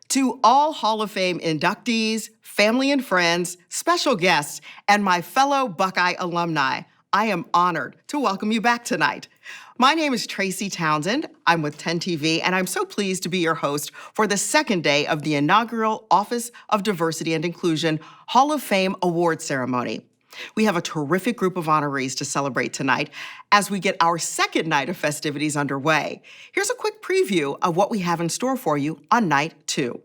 To all Hall of Fame inductees, family and friends, special guests, and my fellow Buckeye alumni, I am honored to welcome you back tonight. My name is Tracy Townsend. I'm with 10 TV, and I'm so pleased to be your host for the second day of the inaugural Office of Diversity and Inclusion Hall of Fame Award Ceremony. We have a terrific group of honorees to celebrate tonight as we get our second night of festivities underway. Here's a quick preview of what we have in store for you on night 2.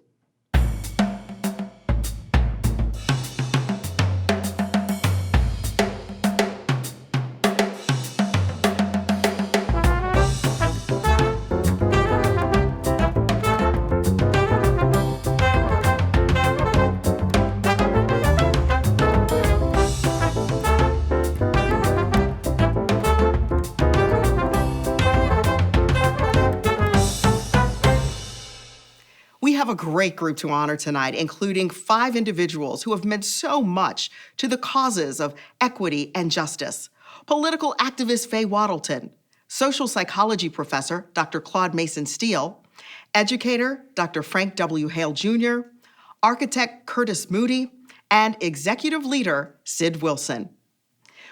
We have a great group to honor tonight, including 5 individuals who have meant so much to the causes of equity and justice. Political activist Faye Wattleton, social psychology professor Dr. Claude Steele, educator Dr. Frank W. Hale Jr., architect Curtis Moody, and executive leader Cid Wilson.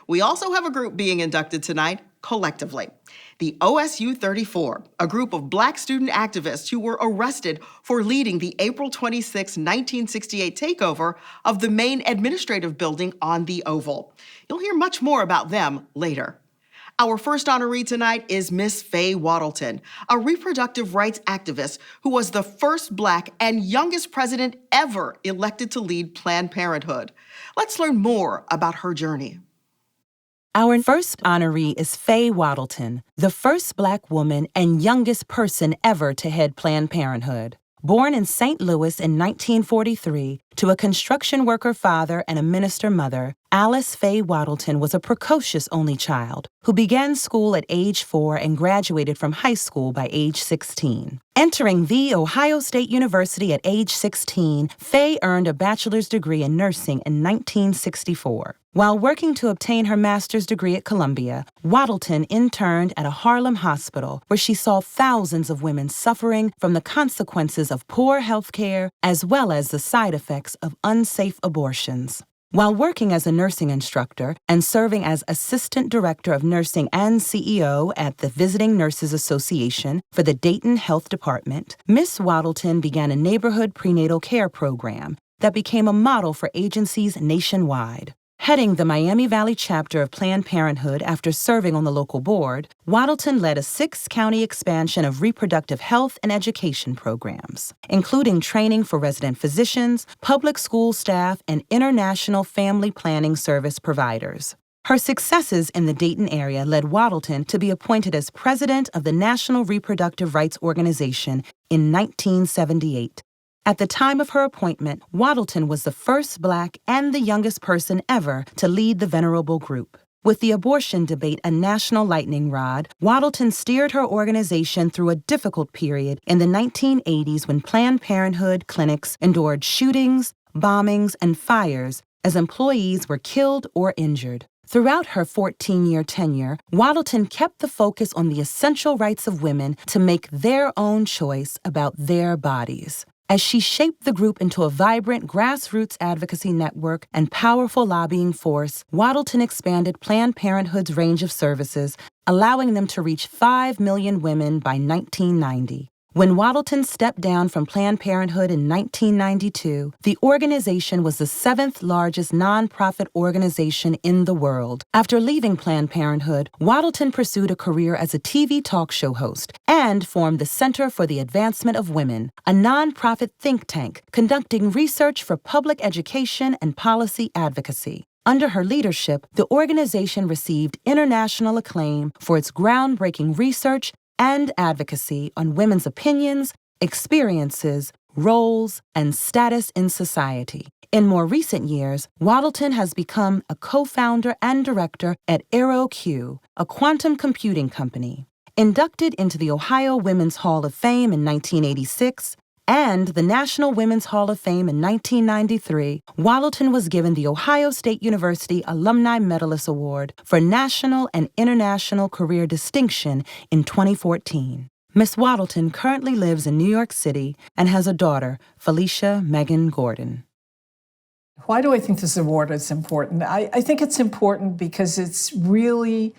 We also have a group being inducted tonight collectively. The OSU 34, a group of Black student activists who were arrested for leading the April 26, 1968 takeover of the main administrative building on the Oval. You'll hear much more about them later. Our first honoree tonight is Miss Faye Wattleton, a reproductive rights activist who was the first Black and youngest president ever elected to lead Planned Parenthood. Let's learn more about her journey. Our first honoree is Faye Wattleton, the first Black woman and youngest person ever to head Planned Parenthood. Born in St. Louis in 1943 to a construction worker father and a minister mother, Alice Faye Wattleton was a precocious only child who began school at age 4 and graduated from high school by age 16. Entering The Ohio State University at age 16, Faye earned a bachelor's degree in nursing in 1964. While working to obtain her master's degree at Columbia, Wattleton interned at a Harlem hospital where she saw thousands of women suffering from the consequences of poor health care as well as the side effects of unsafe abortions. While working as a nursing instructor and serving as Assistant Director of Nursing and CEO at the Visiting Nurses Association for the Dayton Health Department, Miss Wattleton began a neighborhood prenatal care program that became a model for agencies nationwide. Heading the Miami Valley chapter of Planned Parenthood after serving on the local board, Wattleton led a 6-county expansion of reproductive health and education programs, including training for resident physicians, public school staff, and international family planning service providers. Her successes in the Dayton area led Wattleton to be appointed as president of the National Reproductive Rights Organization in 1978. At the time of her appointment, Wattleton was the first Black and the youngest person ever to lead the venerable group. With the abortion debate a national lightning rod, Wattleton steered her organization through a difficult period in the 1980s when Planned Parenthood clinics endured shootings, bombings, and fires as employees were killed or injured. Throughout her 14-year tenure, Wattleton kept the focus on the essential rights of women to make their own choice about their bodies. As she shaped the group into a vibrant grassroots advocacy network and powerful lobbying force, Wattleton expanded Planned Parenthood's range of services, allowing them to reach 5 million women by 1990. When Wattleton stepped down from Planned Parenthood in 1992, the organization was the 7th largest nonprofit organization in the world. After leaving Planned Parenthood, Wattleton pursued a career as a TV talk show host and formed the Center for the Advancement of Women, a nonprofit think tank conducting research for public education and policy advocacy. Under her leadership, the organization received international acclaim for its groundbreaking research and advocacy on women's opinions, experiences, roles, and status in society. In more recent years, Wattleton has become a co-founder and director at AeroQ, a quantum computing company. Inducted into the Ohio Women's Hall of Fame in 1986 and the National Women's Hall of Fame in 1993, Wattleton was given the Ohio State University Alumni Medalist Award for National and International Career Distinction in 2014. Miss Wattleton currently lives in New York City and has a daughter, Felicia Megan Gordon. Why do I think this award is important? I think it's important because it's really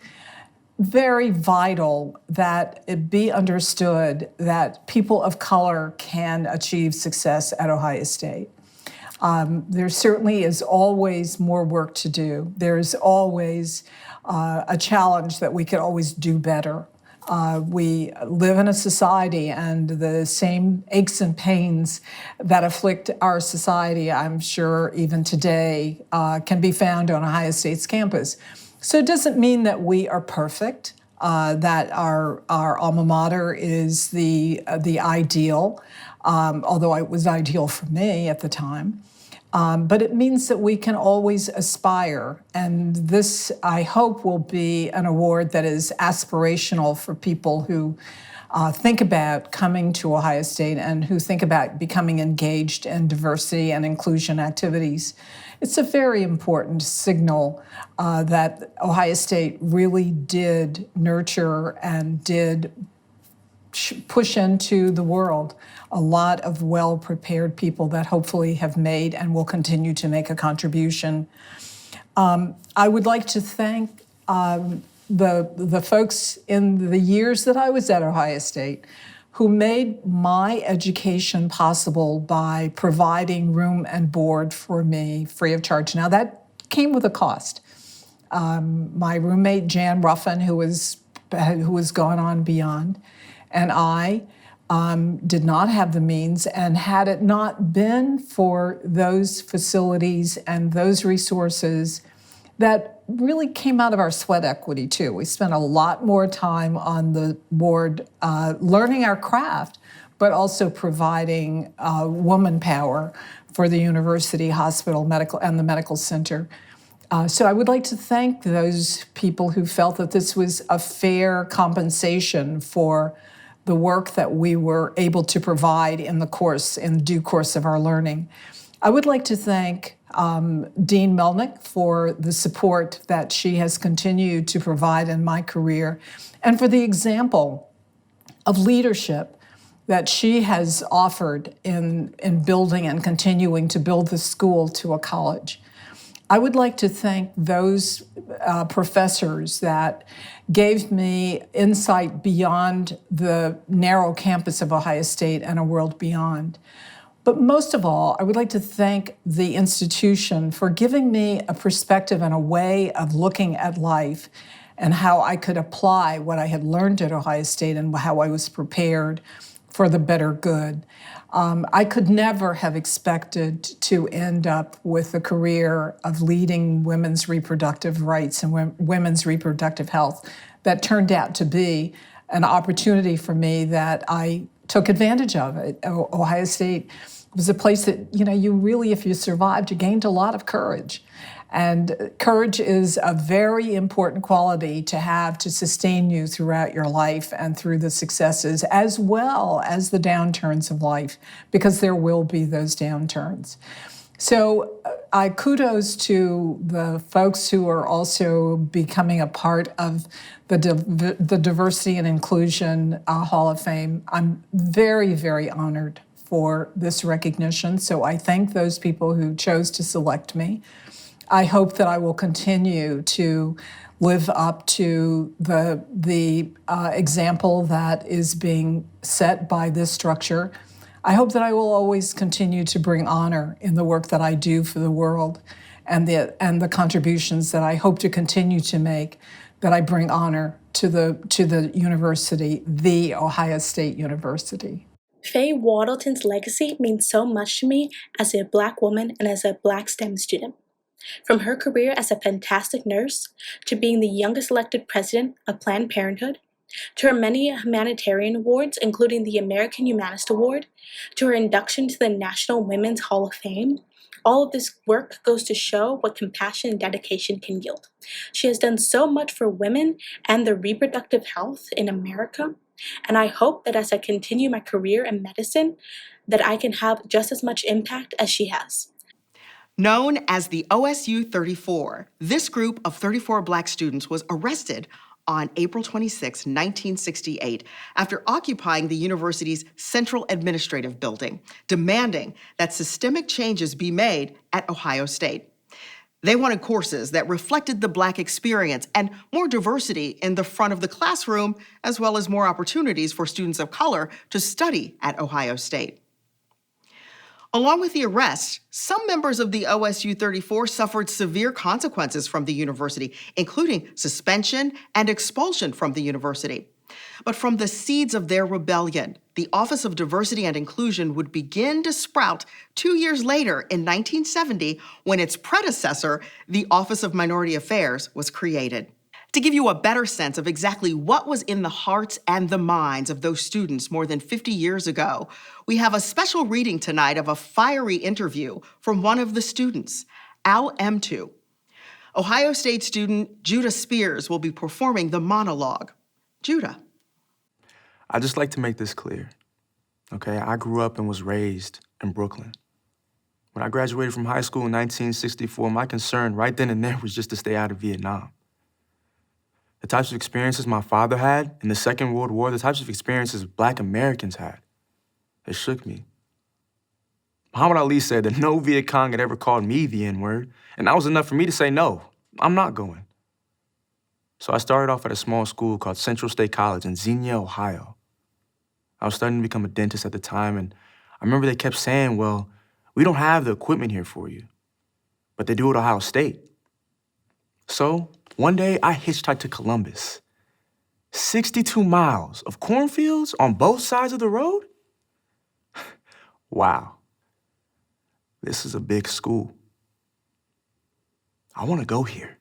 very vital that it be understood that people of color can achieve success at Ohio State. There certainly is always more work to do. There's always a challenge that we could always do better. We live in a society, and the same aches and pains that afflict our society, I'm sure even today, can be found on Ohio State's campus. So it doesn't mean that we are perfect, that our alma mater is the ideal, although it was ideal for me at the time. But it means that we can always aspire. And this, I hope, will be an award that is aspirational for people who think about coming to Ohio State and who think about becoming engaged in diversity and inclusion activities. It's a very important signal that Ohio State really did nurture and did push into the world a lot of well-prepared people that hopefully have made and will continue to make a contribution. I would like to thank the folks in the years that I was at Ohio State who made my education possible by providing room and board for me free of charge. Now, that came with a cost. My roommate, Jan Ruffin, who was gone on beyond, and I did not have the means, and had it not been for those facilities and those resources that really came out of our sweat equity too. We spent a lot more time on the board learning our craft, but also providing woman power for the university, hospital, medical, and the medical center. So I would like to thank those people who felt that this was a fair compensation for the work that we were able to provide in due course of our learning. I would like to thank Dean Melnick for the support that she has continued to provide in my career, and for the example of leadership that she has offered in building and continuing to build the school to a college. I would like to thank those professors that gave me insight beyond the narrow campus of Ohio State and a world beyond. But most of all, I would like to thank the institution for giving me a perspective and a way of looking at life and how I could apply what I had learned at Ohio State and how I was prepared for the better good. I could never have expected to end up with a career of leading women's reproductive rights and women's reproductive health that turned out to be an opportunity for me that I took advantage of. Ohio State was a place that, you really, if you survived, you gained a lot of courage. And courage is a very important quality to have to sustain you throughout your life and through the successes as well as the downturns of life, because there will be those downturns. So I kudos to the folks who are also becoming a part of the Diversity and Inclusion Hall of Fame. I'm very, very honored for this recognition. So I thank those people who chose to select me. I hope that I will continue to live up to the example that is being set by this structure. I hope that I will always continue to bring honor in the work that I do for the world, and the contributions that I hope to continue to make, that I bring honor to the university, the Ohio State University. Faye Wattleton's legacy means so much to me as a Black woman and as a Black STEM student. From her career as a fantastic nurse, to being the youngest elected president of Planned Parenthood, to her many humanitarian awards, including the American Humanist Award, to her induction to the National Women's Hall of Fame. All of this work goes to show what compassion and dedication can yield. She has done so much for women and their reproductive health in America, and I hope that as I continue my career in medicine, that I can have just as much impact as she has. Known as the OSU 34, this group of 34 Black students was arrested on April 26, 1968, after occupying the university's central administrative building, demanding that systemic changes be made at Ohio State. They wanted courses that reflected the Black experience and more diversity in the front of the classroom, as well as more opportunities for students of color to study at Ohio State. Along with the arrest, some members of the OSU 34 suffered severe consequences from the university, including suspension and expulsion from the university. But from the seeds of their rebellion, the Office of Diversity and Inclusion would begin to sprout 2 years later in 1970, when its predecessor, the Office of Minority Affairs, was created. To give you a better sense of exactly what was in the hearts and the minds of those students more than 50 years ago, we have a special reading tonight of a fiery interview from one of the students, Al M2. Ohio State student Judah Spears will be performing the monologue. Judah. I'd just like to make this clear, okay? I grew up and was raised in Brooklyn. When I graduated from high school in 1964, my concern right then and there was just to stay out of Vietnam. The types of experiences my father had in the Second World War, the types of experiences Black Americans had, it shook me. Muhammad Ali said that no Viet Cong had ever called me the N-word, and that was enough for me to say, no, I'm not going. So I started off at a small school called Central State College in Xenia, Ohio. I was starting to become a dentist at the time, and I remember they kept saying, well, we don't have the equipment here for you, but they do at Ohio State. So one day I hitchhiked to Columbus. 62 miles of cornfields on both sides of the road? Wow. This is a big school. I want to go here.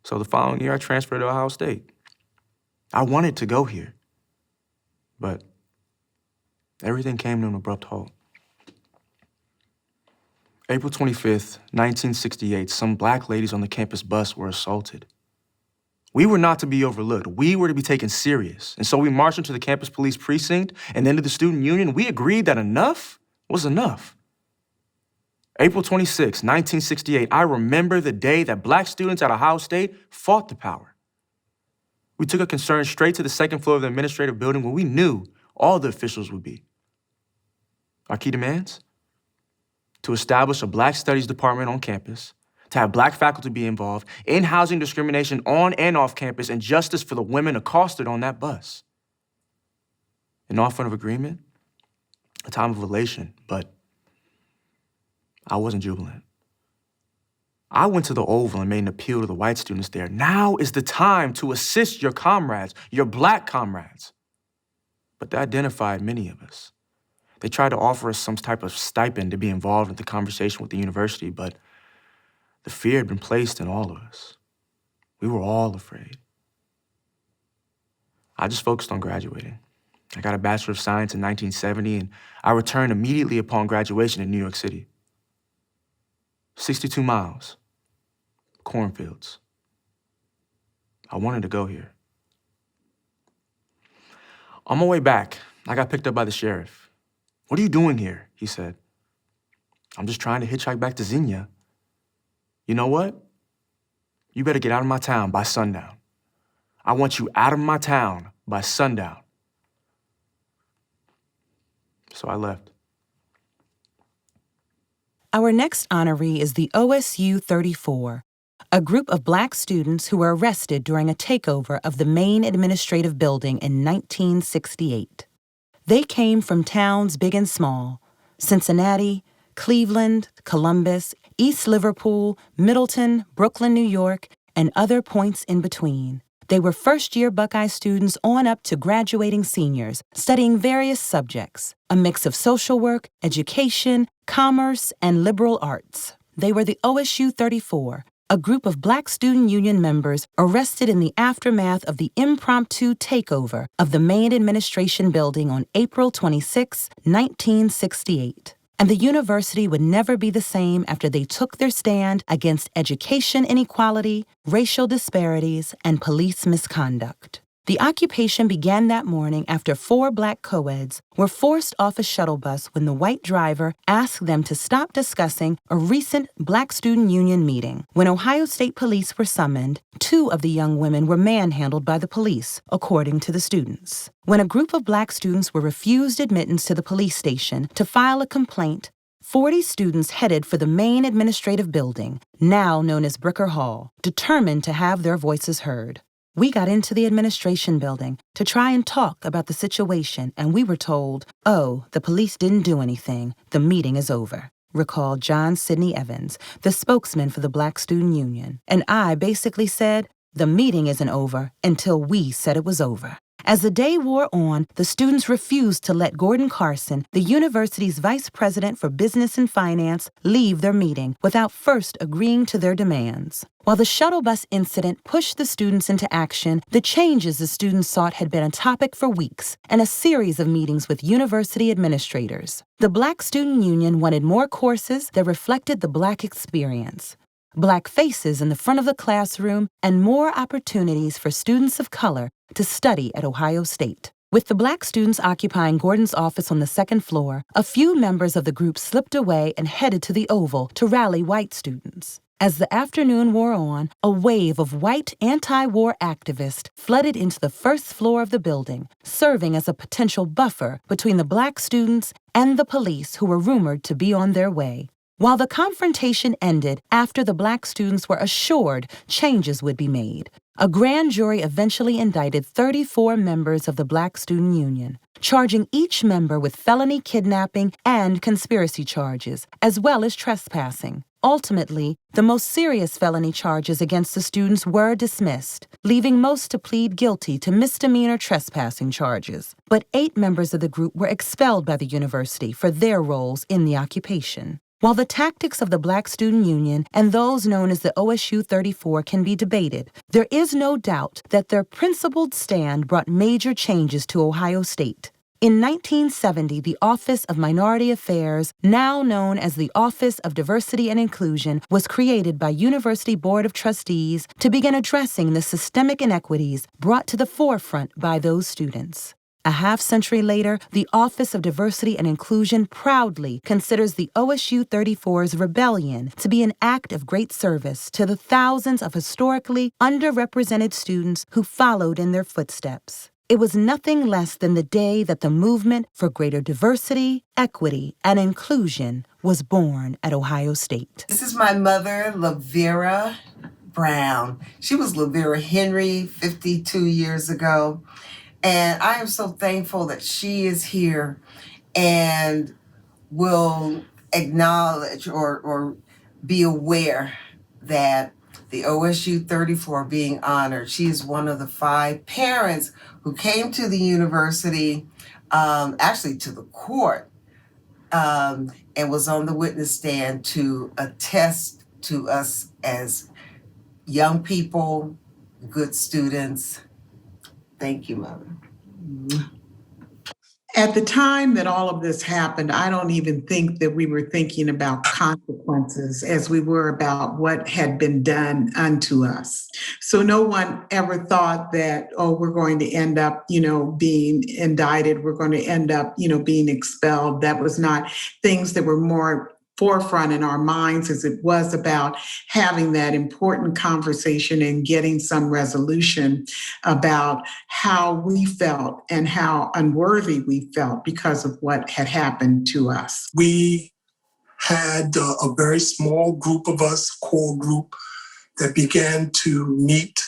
So the following year, I transferred to Ohio State. I wanted to go here, but everything came to an abrupt halt. April 25th, 1968, some Black ladies on the campus bus were assaulted. We were not to be overlooked. We were to be taken serious. And so we marched into the campus police precinct and then to the student union. We agreed that enough was enough. April 26, 1968, I remember the day that Black students at Ohio State fought the power. We took a concern straight to the second floor of the administrative building where we knew all the officials would be. Our key demands? To establish a Black Studies department on campus, to have Black faculty be involved in housing discrimination on and off campus, and justice for the women accosted on that bus. An offering of agreement, a time of elation, but I wasn't jubilant. I went to the Oval and made an appeal to the white students there. Now is the time to assist your comrades, your Black comrades. But they identified many of us. They tried to offer us some type of stipend to be involved in the conversation with the university, but the fear had been placed in all of us. We were all afraid. I just focused on graduating. I got a Bachelor of Science in 1970, and I returned immediately upon graduation in New York City. 62 miles, cornfields. I wanted to go here. On my way back, I got picked up by the sheriff. "What are you doing here?" he said. "I'm just trying to hitchhike back to Xenia." "You know what? You better get out of my town by sundown. I want you out of my town by sundown." So I left. Our next honoree is the OSU 34, a group of Black students who were arrested during a takeover of the main administrative building in 1968. They came from towns big and small: Cincinnati, Cleveland, Columbus, East Liverpool, Middleton, Brooklyn, New York, and other points in between. They were first-year Buckeye students on up to graduating seniors, studying various subjects, a mix of social work, education, commerce, and liberal arts. They were the OSU 34, a group of Black Student Union members arrested in the aftermath of the impromptu takeover of the main administration building on April 26, 1968. And the university would never be the same after they took their stand against education inequality, racial disparities, and police misconduct. The occupation began that morning after 4 Black co-eds were forced off a shuttle bus when the white driver asked them to stop discussing a recent Black Student Union meeting. When Ohio State Police were summoned, 2 of the young women were manhandled by the police, according to the students. When a group of Black students were refused admittance to the police station to file a complaint, 40 students headed for the main administrative building, now known as Bricker Hall, determined to have their voices heard. We got into the administration building to try and talk about the situation, and we were told, "Oh, the police didn't do anything. The meeting is over," recalled John Sidney Evans, the spokesman for the Black Student Union. And I basically said, "The meeting isn't over until we said it was over." As the day wore on, the students refused to let Gordon Carson, the university's vice president for business and finance, leave their meeting without first agreeing to their demands. While the shuttle bus incident pushed the students into action, the changes the students sought had been a topic for weeks and a series of meetings with university administrators. The Black Student Union wanted more courses that reflected the Black experience, Black faces in the front of the classroom, and more opportunities for students of color to study at Ohio State. With the Black students occupying Gordon's office on the second floor, a few members of the group slipped away and headed to the Oval to rally white students. As the afternoon wore on, a wave of white anti-war activists flooded into the first floor of the building, serving as a potential buffer between the Black students and the police who were rumored to be on their way. While the confrontation ended after the Black students were assured changes would be made, a grand jury eventually indicted 34 members of the Black Student Union, charging each member with felony kidnapping and conspiracy charges, as well as trespassing. Ultimately, the most serious felony charges against the students were dismissed, leaving most to plead guilty to misdemeanor trespassing charges. But 8 members of the group were expelled by the university for their roles in the occupation. While the tactics of the Black Student Union and those known as the OSU 34 can be debated, there is no doubt that their principled stand brought major changes to Ohio State. In 1970, the Office of Minority Affairs, now known as the Office of Diversity and Inclusion, was created by University Board of Trustees to begin addressing the systemic inequities brought to the forefront by those students. A half-century later, the Office of Diversity and Inclusion proudly considers the OSU 34's rebellion to be an act of great service to the thousands of historically underrepresented students who followed in their footsteps. It was nothing less than the day that the movement for greater diversity, equity, and inclusion was born at Ohio State. This is my mother, LaVera Brown. She was LaVera Henry 52 years ago. And I am so thankful that she is here and will acknowledge or be aware that the OSU 34 being honored. She is one of the 5 parents who came to the university, actually to the court, and was on the witness stand to attest to us as young people, good students. Thank you, Mother. At the time that all of this happened, I don't even think that we were thinking about consequences as we were about what had been done unto us. So no one ever thought that, oh, we're going to end up, being indicted. We're going to end up, being expelled. That was not things that were more forefront in our minds as it was about having that important conversation and getting some resolution about how we felt and how unworthy we felt because of what had happened to us. We had a very small group of us, core group, that began to meet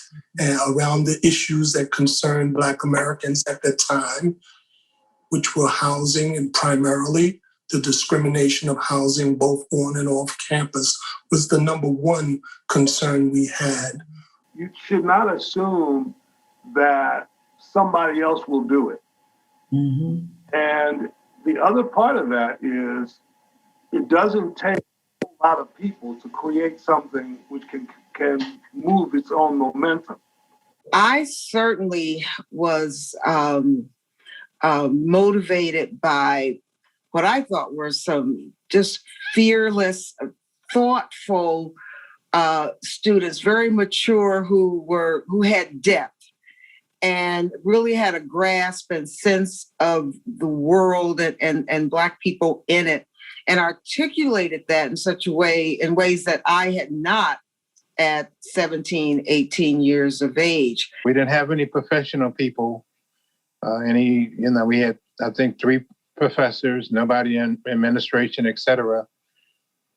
around the issues that concerned Black Americans at that time, which were housing and primarily the discrimination of housing both on and off campus was the number one concern we had. You should not assume that somebody else will do it. Mm-hmm. And the other part of that is it doesn't take a lot of people to create something which can can move its own momentum. I certainly was motivated by what I thought were some just fearless, thoughtful students, very mature, who had depth and really had a grasp and sense of the world and Black people in it, and articulated that in such a way, in ways that I had not at 17, 18 years of age. We didn't have any professional people. We had, I think, 3 professors, nobody in administration, etc.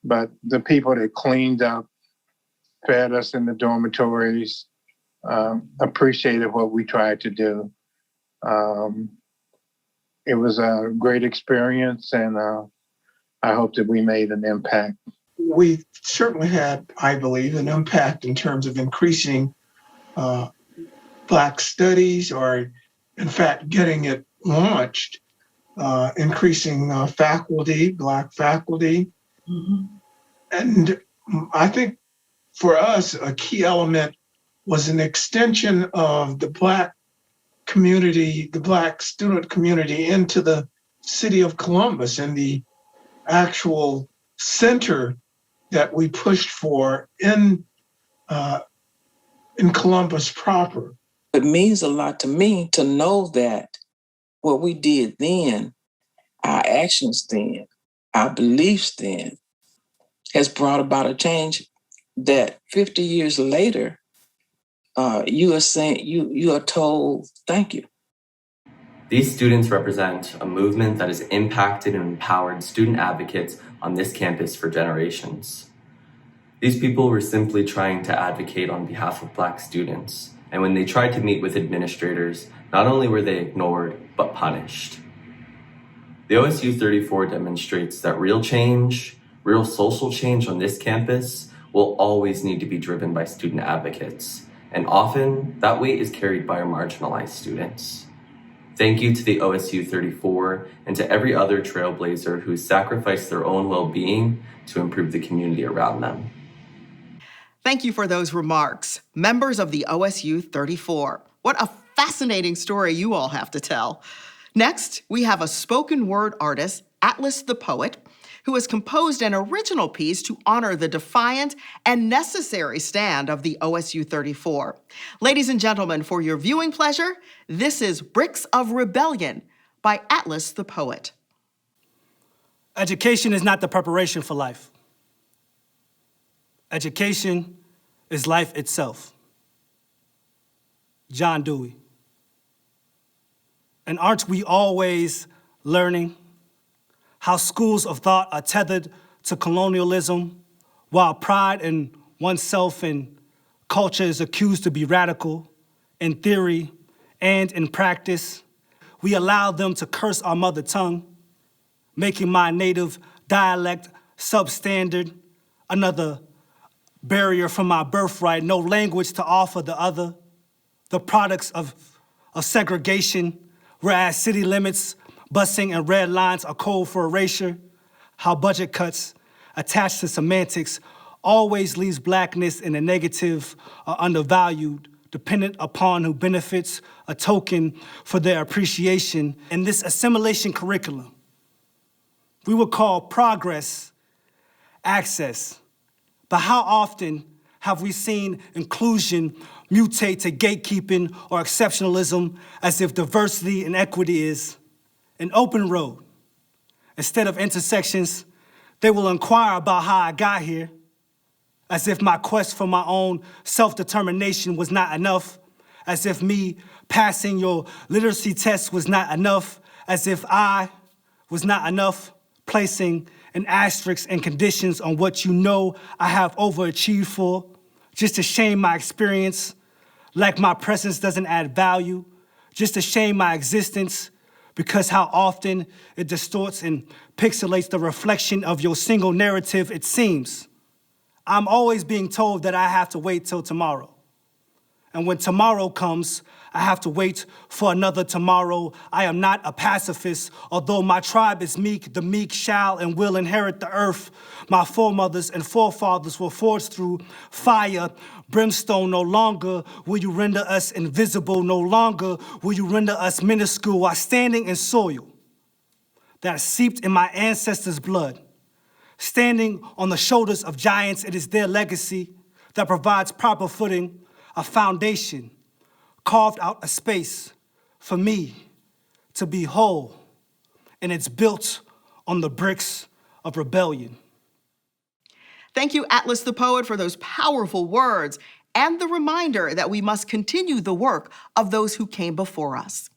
But the people that cleaned up, fed us in the dormitories, appreciated what we tried to do. It was a great experience, and I hope that we made an impact. We certainly had, I believe, an impact in terms of increasing Black studies, or in fact, getting it launched, increasing faculty, Black faculty. Mm-hmm. And I think for us, a key element was an extension of the Black community, the Black student community, into the city of Columbus and the actual center that we pushed for in Columbus proper. It means a lot to me to know that what we did then, our actions then, our beliefs then, has brought about a change that 50 years later, you are told, thank you. These students represent a movement that has impacted and empowered student advocates on this campus for generations. These people were simply trying to advocate on behalf of Black students, and when they tried to meet with administrators, not only were they ignored, but punished. The OSU 34 demonstrates that real change, real social change on this campus will always need to be driven by student advocates, and often that weight is carried by our marginalized students. Thank you to the OSU 34 and to every other trailblazer who sacrificed their own well-being to improve the community around them. Thank you for those remarks, members of the OSU 34. What a fascinating story you all have to tell. Next, we have a spoken word artist, Atlas the Poet, who has composed an original piece to honor the defiant and necessary stand of the OSU 34. Ladies and gentlemen, for your viewing pleasure, this is Bricks of Rebellion by Atlas the Poet. Education is not the preparation for life. Education is life itself. John Dewey. And aren't we always learning how schools of thought are tethered to colonialism, while pride in oneself and culture is accused to be radical in theory and in practice? We allow them to curse our mother tongue, making my native dialect substandard, another barrier from my birthright, no language to offer the other, the products of segregation, whereas city limits, busing, and red lines are code for erasure. How budget cuts attached to semantics always leaves Blackness in a negative or undervalued, dependent upon who benefits, a token for their appreciation. In this assimilation curriculum, we would call progress access. But how often have we seen inclusion mutate to gatekeeping or exceptionalism, as if diversity and equity is an open road? Instead of intersections, they will inquire about how I got here, as if my quest for my own self-determination was not enough, as if me passing your literacy test was not enough, as if I was not enough, placing an asterisk and conditions on what you know I have overachieved for, just to shame my experience, like my presence doesn't add value, just to shame my existence, because how often it distorts and pixelates the reflection of your single narrative, it seems. I'm always being told that I have to wait till tomorrow. And when tomorrow comes, I have to wait for another tomorrow. I am not a pacifist, although my tribe is meek. The meek shall and will inherit the earth. My foremothers and forefathers were forged through fire, brimstone. No longer will you render us invisible. No longer will you render us minuscule. While standing in soil that is seeped in my ancestors' blood, standing on the shoulders of giants, it is their legacy that provides proper footing, a foundation, carved out a space for me to be whole, and it's built on the bricks of rebellion. Thank you, Atlas the Poet, for those powerful words and the reminder that we must continue the work of those who came before us.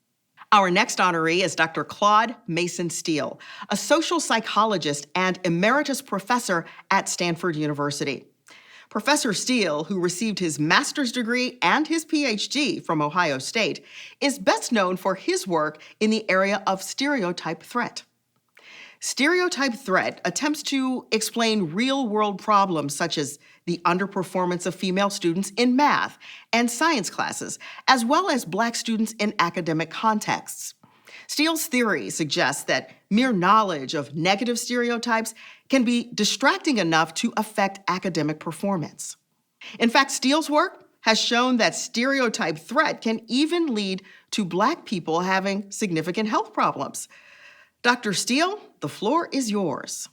Our next honoree is Dr. Claude Mason Steele, a social psychologist and emeritus professor at Stanford University. Professor Steele, who received his master's degree and his PhD from Ohio State, is best known for his work in the area of stereotype threat. Stereotype threat attempts to explain real-world problems such as the underperformance of female students in math and science classes, as well as Black students in academic contexts. Steele's theory suggests that mere knowledge of negative stereotypes can be distracting enough to affect academic performance. In fact, Steele's work has shown that stereotype threat can even lead to Black people having significant health problems. Dr. Steele, the floor is yours.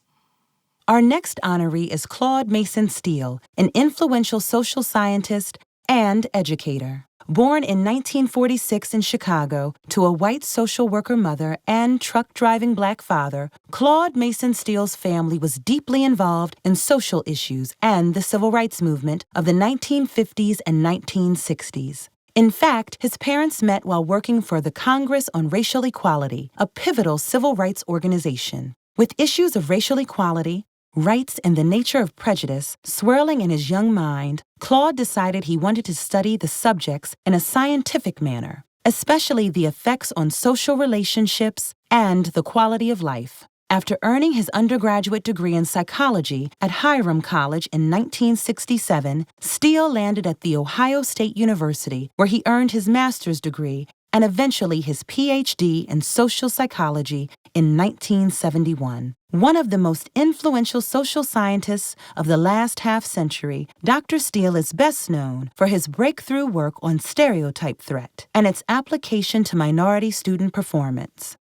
Our next honoree is Claude Mason Steele, an influential social scientist and educator. Born in 1946 in Chicago to a white social worker mother and truck-driving Black father, Claude Mason Steele's family was deeply involved in social issues and the civil rights movement of the 1950s and 1960s. In fact, his parents met while working for the Congress on Racial Equality, a pivotal civil rights organization. With issues of racial equality, rights, and the nature of prejudice swirling in his young mind, Claude decided he wanted to study the subjects in a scientific manner, especially the effects on social relationships and the quality of life. After earning his undergraduate degree in psychology at Hiram College in 1967, Steele landed at The Ohio State University, where he earned his master's degree and eventually his PhD in social psychology in 1971. One of the most influential social scientists of the last half-century, Dr. Steele is best known for his breakthrough work on stereotype threat and its application to minority student performance.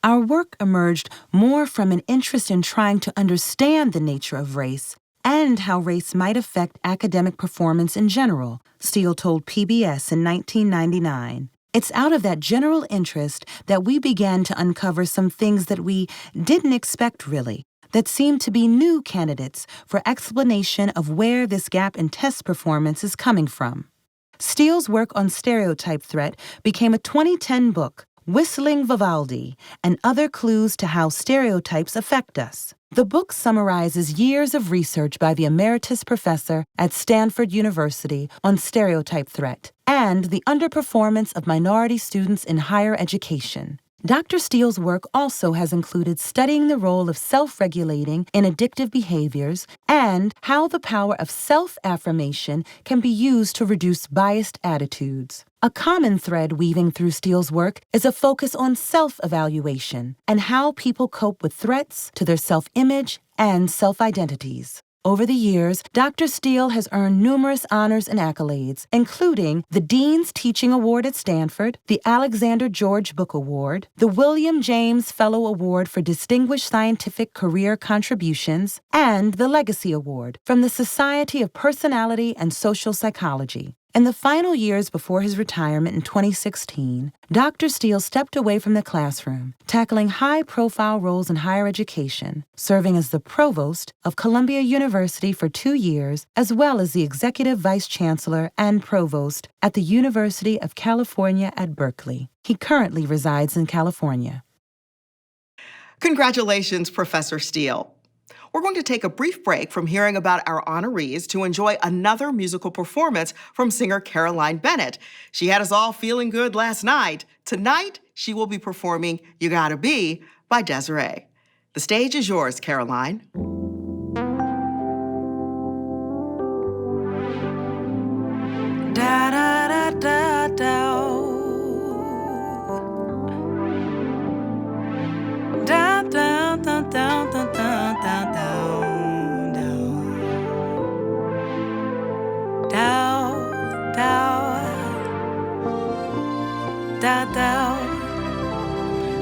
Our work emerged more from an interest in trying to understand the nature of race and how race might affect academic performance in general, Steele told PBS in 1999. It's out of that general interest that we began to uncover some things that we didn't expect really, that seemed to be new candidates for explanation of where this gap in test performance is coming from. Steele's work on stereotype threat became a 2010 book, Whistling Vivaldi, and Other Clues to How Stereotypes Affect Us. The book summarizes years of research by the emeritus professor at Stanford University on stereotype threat and the underperformance of minority students in higher education. Dr. Steele's work also has included studying the role of self-regulating in addictive behaviors and how the power of self-affirmation can be used to reduce biased attitudes. A common thread weaving through Steele's work is a focus on self-evaluation and how people cope with threats to their self-image and self-identities. Over the years, Dr. Steele has earned numerous honors and accolades, including the Dean's Teaching Award at Stanford, the Alexander George Book Award, the William James Fellow Award for Distinguished Scientific Career Contributions, and the Legacy Award from the Society of Personality and Social Psychology. In the final years before his retirement in 2016, Dr. Steele stepped away from the classroom, tackling high-profile roles in higher education, serving as the provost of Columbia University for 2 years, as well as the executive vice chancellor and provost at the University of California at Berkeley. He currently resides in California. Congratulations, Professor Steele. We're going to take a brief break from hearing about our honorees to enjoy another musical performance from singer Caroline Bennett. She had us all feeling good last night. Tonight, she will be performing You Gotta Be by Desiree. The stage is yours, Caroline. Da da da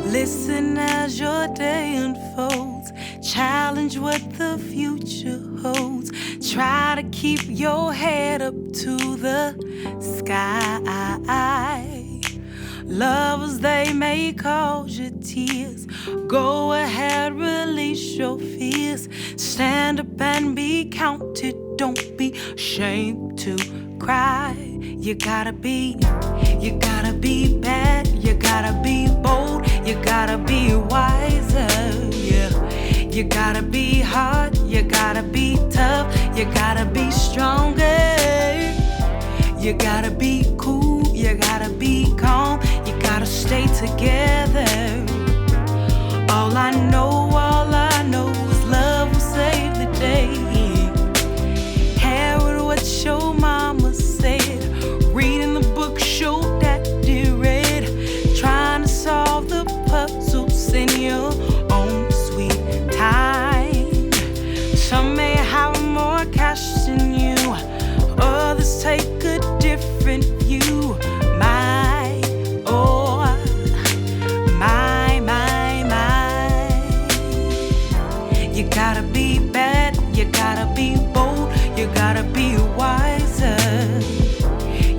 Listen as your day unfolds. Challenge what the future holds. Try to keep your head up to the sky. Lovers, they may cause you tears. Go ahead, release your fears. Stand up and be counted. Don't be ashamed to cry. You gotta be bad. You gotta be bold. You gotta be wiser. Yeah. You gotta be hard. You gotta be tough. You gotta be stronger. You gotta be cool. You gotta be calm. You gotta stay together. All I know is love will save the day. Hear what your mama said. Reading the book show that you read. Trying to solve the puzzles in your own sweet time. Some may have more cash than you. Others take a different view. My, oh, my. You gotta be bad, you gotta be bold, you gotta be wiser.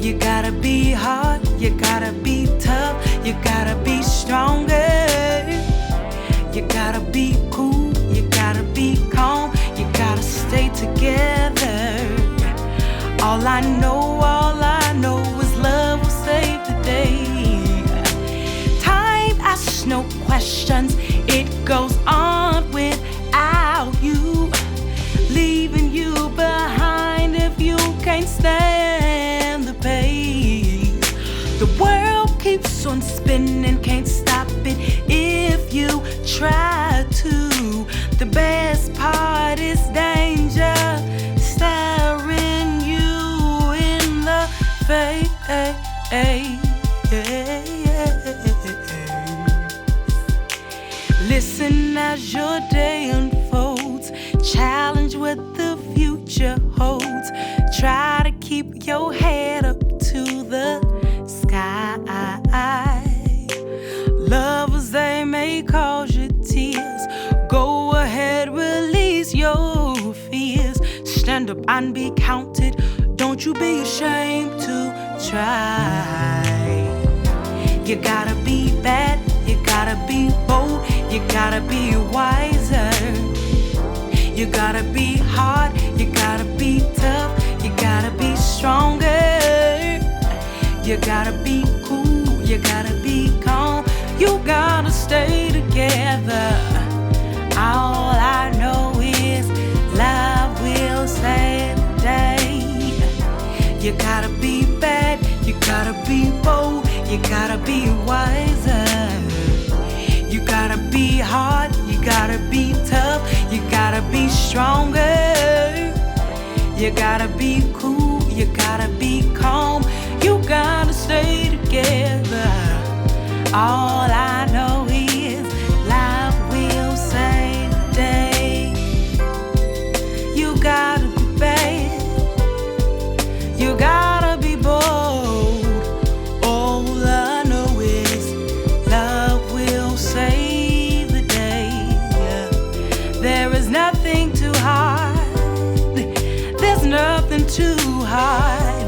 You gotta be hard, you gotta be tough, you gotta be stronger. You gotta be cool, you gotta be calm, you gotta stay together. All I know is love will save the day. Time asks no questions, it goes on without you, leaving you behind if you can't stand the pace. The world keeps on spinning, can't stop it if you try to. The best part is danger staring you in the face. Listen as your day unfolds. Challenge what the future holds. Try to keep your head up to the sky. Lovers, they may cause you tears. Go ahead, release your fears. Stand up and be counted. Don't you be ashamed to try. You gotta be bad, you gotta be bold, you gotta be wiser. You gotta be hard, you gotta be tough, you gotta be stronger. You gotta be cool, you gotta be calm, you gotta stay together. All I know is love will save the day. You gotta be bad, you gotta be bold, you gotta be wiser. You gotta be hard, you gotta be tough, you gotta be stronger. You gotta be cool, you gotta be calm, you gotta stay together. All I know is love will save the day. You gotta be bad, you gotta be bold. All I know is love will save the day. There is nothing too hard. There's nothing too hard.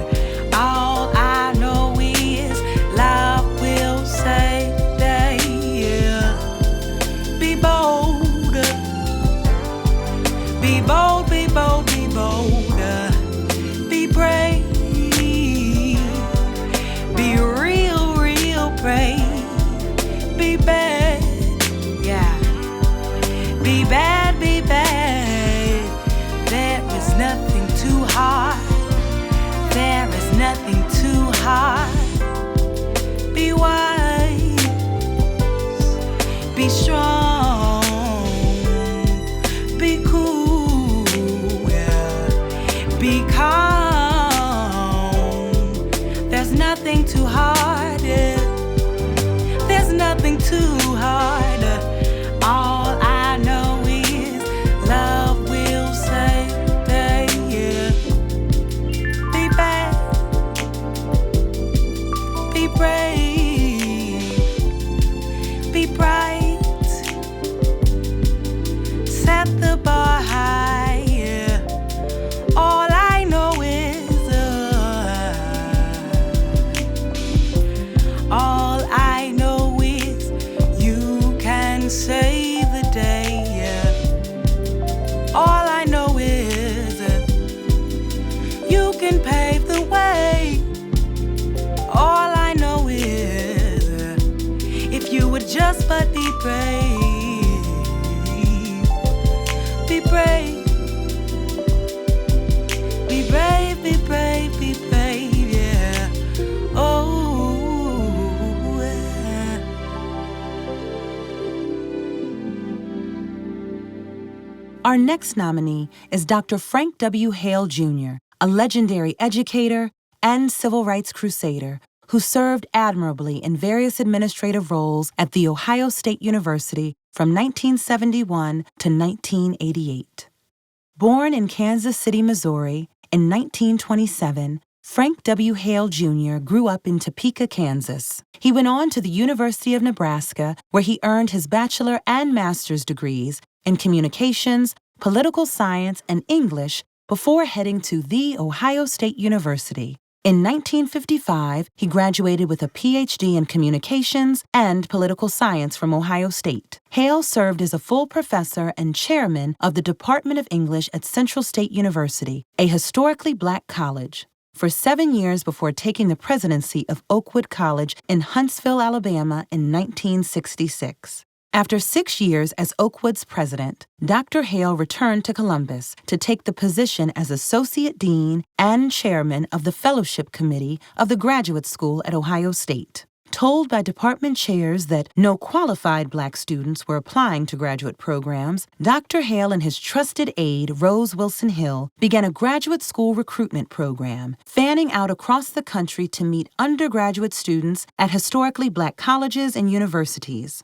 All I know is love will save the day. Be bold. Be bold, be bold, be bold. Be brave. Be real, real brave. Be bad, yeah. Be bad, be bad. There is nothing too hard. There is nothing too hard. Be wise. Be strong. Be cool. Yeah. Be calm. There's nothing too hard. Yeah. There's nothing too hard. All I know is love will save the day. Yeah. Be bad. Be brave. be bright, set the bar high, yeah. All I know is, all I know is you can save the day, yeah. All I know is you can pave the way. All I know is if you would just but be brave, be brave, be brave, be brave, be brave, yeah. Oh, yeah. Our next nominee is Dr. Frank W. Hale, Jr., a legendary educator and civil rights crusader who served admirably in various administrative roles at The Ohio State University from 1971 to 1988. Born in Kansas City, Missouri in 1927, Frank W. Hale, Jr. grew up in Topeka, Kansas. He went on to the University of Nebraska, where he earned his bachelor and master's degrees in communications, political science, and English before heading to The Ohio State University. In 1955, he graduated with a Ph.D. in communications and political science from Ohio State. Hale served as a full professor and chairman of the Department of English at Central State University, a historically black college, for 7 years before taking the presidency of Oakwood College in Huntsville, Alabama in 1966. After 6 years as Oakwood's president, Dr. Hale returned to Columbus to take the position as Associate Dean and Chairman of the Fellowship Committee of the Graduate School at Ohio State. Told by department chairs that no qualified black students were applying to graduate programs, Dr. Hale and his trusted aide, Rose Wilson Hill, began a graduate school recruitment program, fanning out across the country to meet undergraduate students at historically black colleges and universities.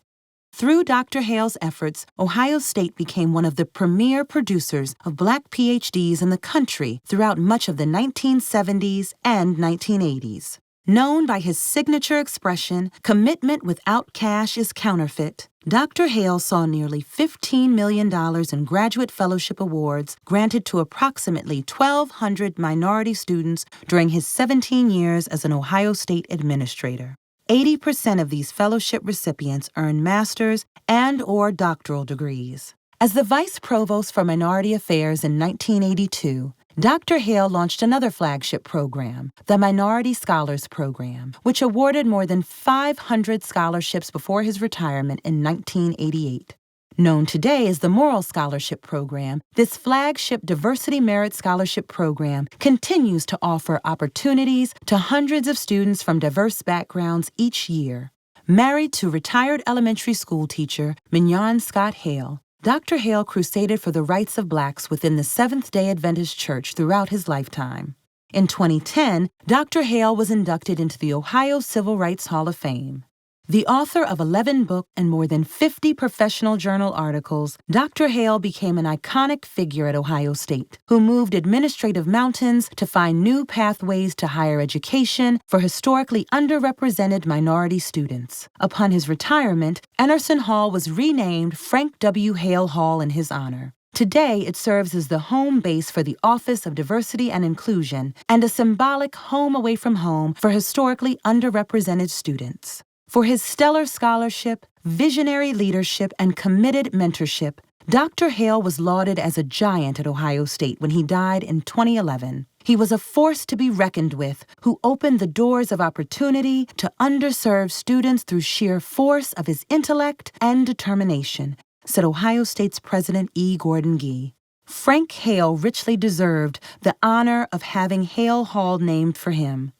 Through Dr. Hale's efforts, Ohio State became one of the premier producers of black PhDs in the country throughout much of the 1970s and 1980s. Known by his signature expression, "Commitment without cash is counterfeit," Dr. Hale saw nearly $15 million in graduate fellowship awards granted to approximately 1,200 minority students during his 17 years as an Ohio State administrator. 80% of these fellowship recipients earned master's and/or doctoral degrees. As the Vice Provost for Minority Affairs in 1982, Dr. Hale launched another flagship program, the Minority Scholars Program, which awarded more than 500 scholarships before his retirement in 1988. Known today as the Moral Scholarship Program, this flagship Diversity Merit Scholarship Program continues to offer opportunities to hundreds of students from diverse backgrounds each year. Married to retired elementary school teacher Mignon Scott Hale, Dr. Hale crusaded for the rights of blacks within the Seventh-day Adventist Church throughout his lifetime. In 2010, Dr. Hale was inducted into the Ohio Civil Rights Hall of Fame. The author of 11 books and more than 50 professional journal articles, Dr. Hale became an iconic figure at Ohio State, who moved administrative mountains to find new pathways to higher education for historically underrepresented minority students. Upon his retirement, Emerson Hall was renamed Frank W. Hale Hall in his honor. Today, it serves as the home base for the Office of Diversity and Inclusion and a symbolic home away from home for historically underrepresented students. For his stellar scholarship, visionary leadership, and committed mentorship, Dr. Hale was lauded as a giant at Ohio State when he died in 2011. He was a force to be reckoned with who opened the doors of opportunity to underserved students through sheer force of his intellect and determination, said Ohio State's President E. Gordon Gee. Frank Hale richly deserved the honor of having Hale Hall named for him.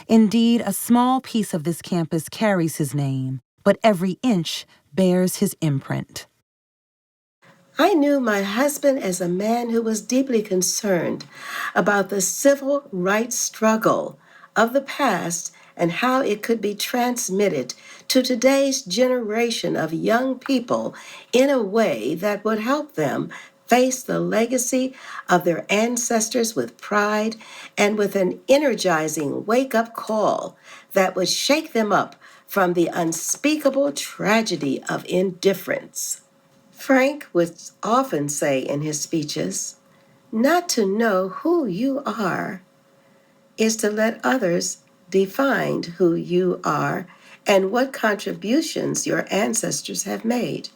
Indeed, a small piece of this campus carries his name, but every inch bears his imprint. I knew my husband as a man who was deeply concerned about the civil rights struggle of the past and how it could be transmitted to today's generation of young people in a way that would help them face the legacy of their ancestors with pride and with an energizing wake-up call that would shake them up from the unspeakable tragedy of indifference. Frank would often say in his speeches, "Not to know who you are is to let others define who you are and what contributions your ancestors have made.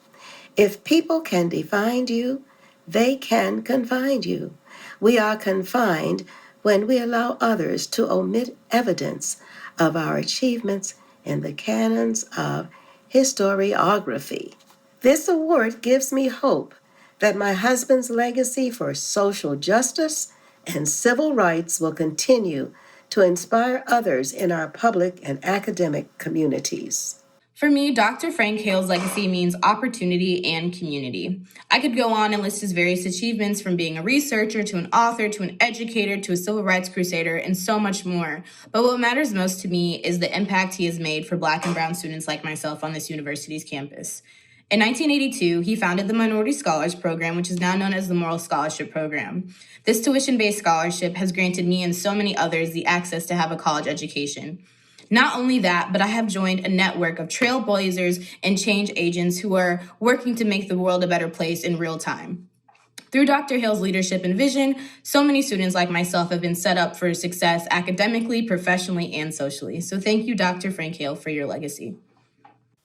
If people can define you, they can confine you. We are confined when we allow others to omit evidence of our achievements in the canons of historiography." This award gives me hope that my husband's legacy for social justice and civil rights will continue to inspire others in our public and academic communities. For me, Dr. Frank Hale's legacy means opportunity and community. I could go on and list his various achievements, from being a researcher to an author to an educator to a civil rights crusader and so much more. But what matters most to me is the impact he has made for Black and Brown students like myself on this university's campus. In 1982, he founded the Minority Scholars Program, which is now known as the Moral Scholarship Program. This tuition-based scholarship has granted me and so many others the access to have a college education. Not only that, but I have joined a network of trailblazers and change agents who are working to make the world a better place in real time. Through Dr. Hale's leadership and vision, so many students like myself have been set up for success academically, professionally, and socially. So thank you, Dr. Frank Hale, for your legacy.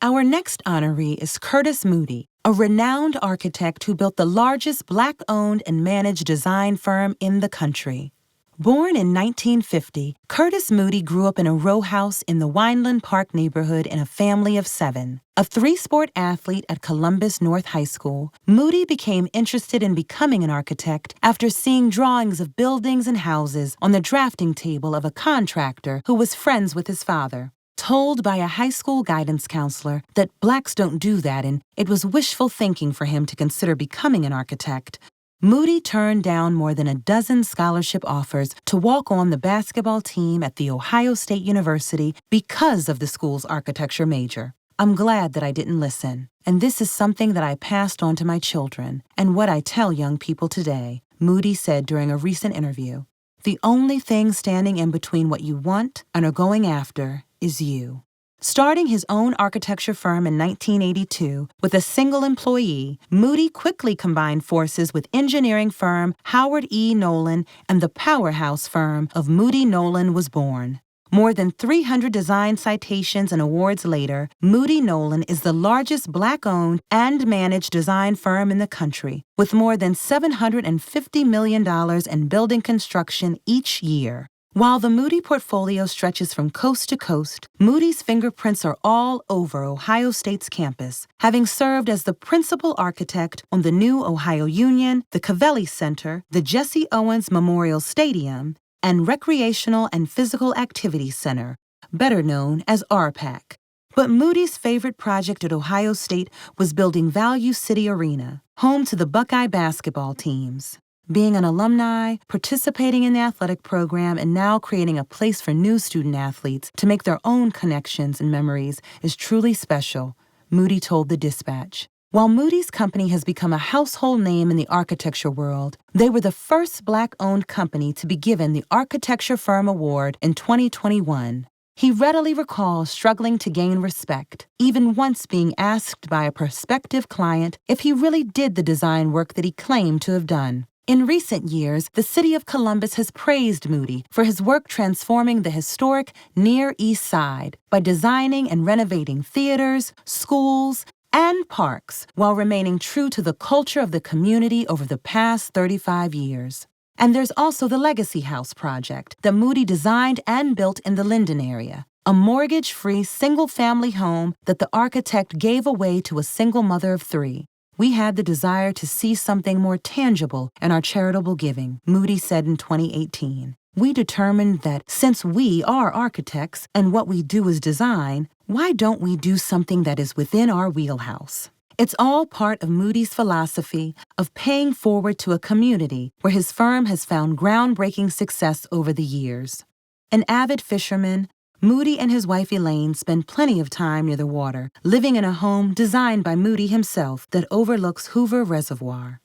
Our next honoree is Curtis Moody, a renowned architect who built the largest Black-owned and managed design firm in the country. Born in 1950, Curtis Moody grew up in a row house in the Wineland Park neighborhood in a family of 7. A 3-sport athlete at Columbus North High School, Moody became interested in becoming an architect after seeing drawings of buildings and houses on the drafting table of a contractor who was friends with his father. Told by a high school guidance counselor that Blacks don't do that and it was wishful thinking for him to consider becoming an architect, Moody turned down more than a dozen scholarship offers to walk on the basketball team at The Ohio State University because of the school's architecture major. I'm glad that I didn't listen, and this is something that I passed on to my children and what I tell young people today, Moody said during a recent interview. The only thing standing in between what you want and are going after is you. Starting his own architecture firm in 1982 with a single employee, Moody quickly combined forces with engineering firm Howard E. Nolan, and the powerhouse firm of Moody Nolan was born. More than 300 design citations and awards later, Moody Nolan is the largest Black-owned and managed design firm in the country, with more than $750 million in building construction each year. While the Moody portfolio stretches from coast to coast, Moody's fingerprints are all over Ohio State's campus, having served as the principal architect on the new Ohio Union, the Covelli Center, the Jesse Owens Memorial Stadium, and Recreational and Physical Activity Center, better known as RPAC. But Moody's favorite project at Ohio State was building Value City Arena, home to the Buckeye basketball teams. Being an alumni, participating in the athletic program, and now creating a place for new student athletes to make their own connections and memories is truly special, Moody told the Dispatch. While Moody's company has become a household name in the architecture world, they were the first Black-owned company to be given the Architecture Firm Award in 2021. He readily recalls struggling to gain respect, even once being asked by a prospective client if he really did the design work that he claimed to have done. In recent years, the city of Columbus has praised Moody for his work transforming the historic Near East Side by designing and renovating theaters, schools, and parks while remaining true to the culture of the community over the past 35 years. And there's also the Legacy House project that Moody designed and built in the Linden area, a mortgage-free single-family home that the architect gave away to a single mother of 3. We had the desire to see something more tangible in our charitable giving, Moody said in 2018. We determined that since we are architects and what we do is design, why don't we do something that is within our wheelhouse? It's all part of Moody's philosophy of paying forward to a community where his firm has found groundbreaking success over the years. An avid fisherman, Moody and his wife Elaine spend plenty of time near the water, living in a home designed by Moody himself that overlooks Hoover Reservoir.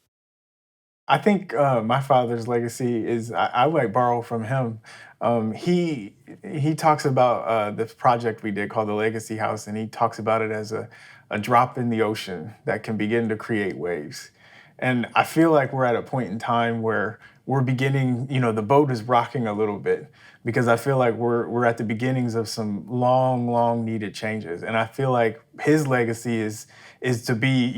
I think my father's legacy is I like borrow from him. He talks about the project we did called the Legacy House, and he talks about it as a drop in the ocean that can begin to create waves. And I feel like we're at a point in time where we're beginning, the boat is rocking a little bit, because I feel like we're at the beginnings of some long needed changes. And I feel like his legacy is to be,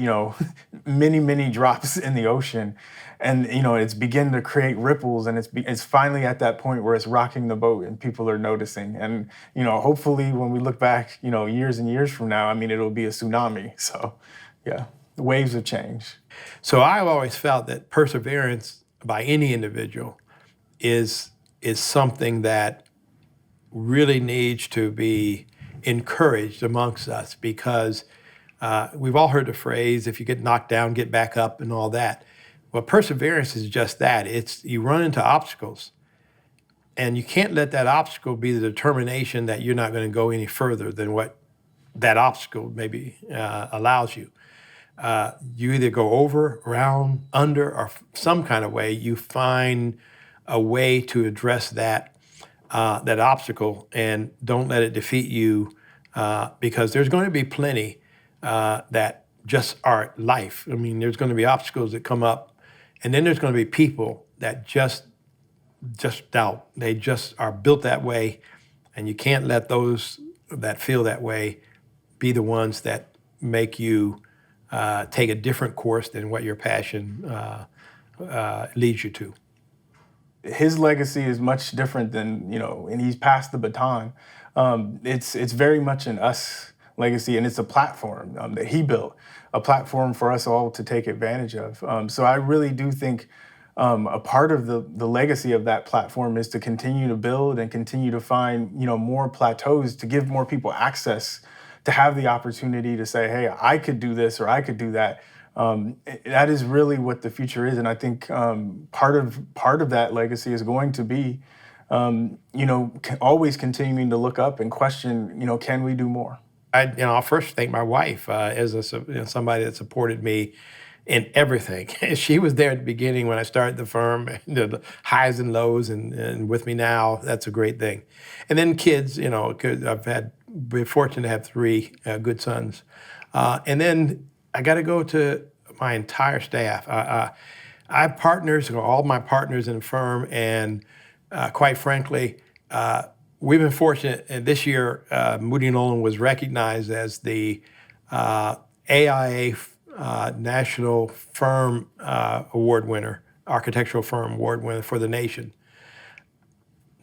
many drops in the ocean. And, it's beginning to create ripples, and it's finally at that point where it's rocking the boat and people are noticing. And, hopefully when we look back, years and years from now, it'll be a tsunami. So yeah, the waves of change. So I've always felt that perseverance by any individual is something that really needs to be encouraged amongst us, because we've all heard the phrase, if you get knocked down, get back up and all that. Well, perseverance is just that. It's you run into obstacles, and you can't let that obstacle be the determination that you're not going to go any further than what that obstacle maybe allows you. You either go over, around, under, or some kind of way. You find a way to address that obstacle, and don't let it defeat you, because there's going to be plenty that just are life. There's going to be obstacles that come up, and then there's going to be people that just doubt. They just are built that way, and you can't let those that feel that way be the ones that make you take a different course than what your passion leads you to. His legacy is much different than, and he's passed the baton. It's very much an us legacy, and it's a platform that he built, a platform for us all to take advantage of. So I really do think a part of the legacy of that platform is to continue to build and continue to find, more plateaus, to give more people access, to have the opportunity to say, hey, I could do this or I could do that. That is really what the future is. And I think part of that legacy is going to be, always continuing to look up and question, can we do more? I'll first thank my wife as somebody that supported me in everything. She was there at the beginning when I started the firm, the highs and lows, and with me now. That's a great thing. And then kids, I've been fortunate to have 3 good sons. And then I got to go to my entire staff. I have partners, all my partners in the firm, and quite frankly, we've been fortunate. And this year, Moody & Olin was recognized as the AIA National Firm Award winner, Architectural Firm Award winner for the nation.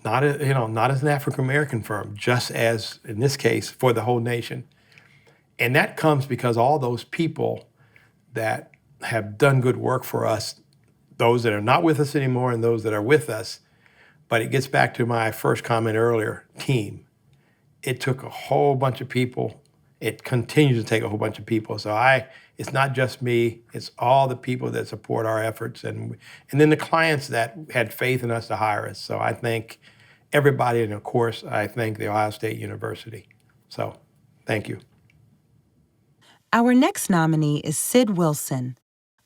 Not as an African-American firm, just as, in this case, for the whole nation. And that comes because all those people that have done good work for us, those that are not with us anymore and those that are with us, but it gets back to my first comment earlier, team. It took a whole bunch of people. It continues to take a whole bunch of people. So it's not just me, it's all the people that support our efforts, and then the clients that had faith in us to hire us. So I thank everybody, and of course, I thank the Ohio State University. So, thank you. Our next nominee is Cid Wilson,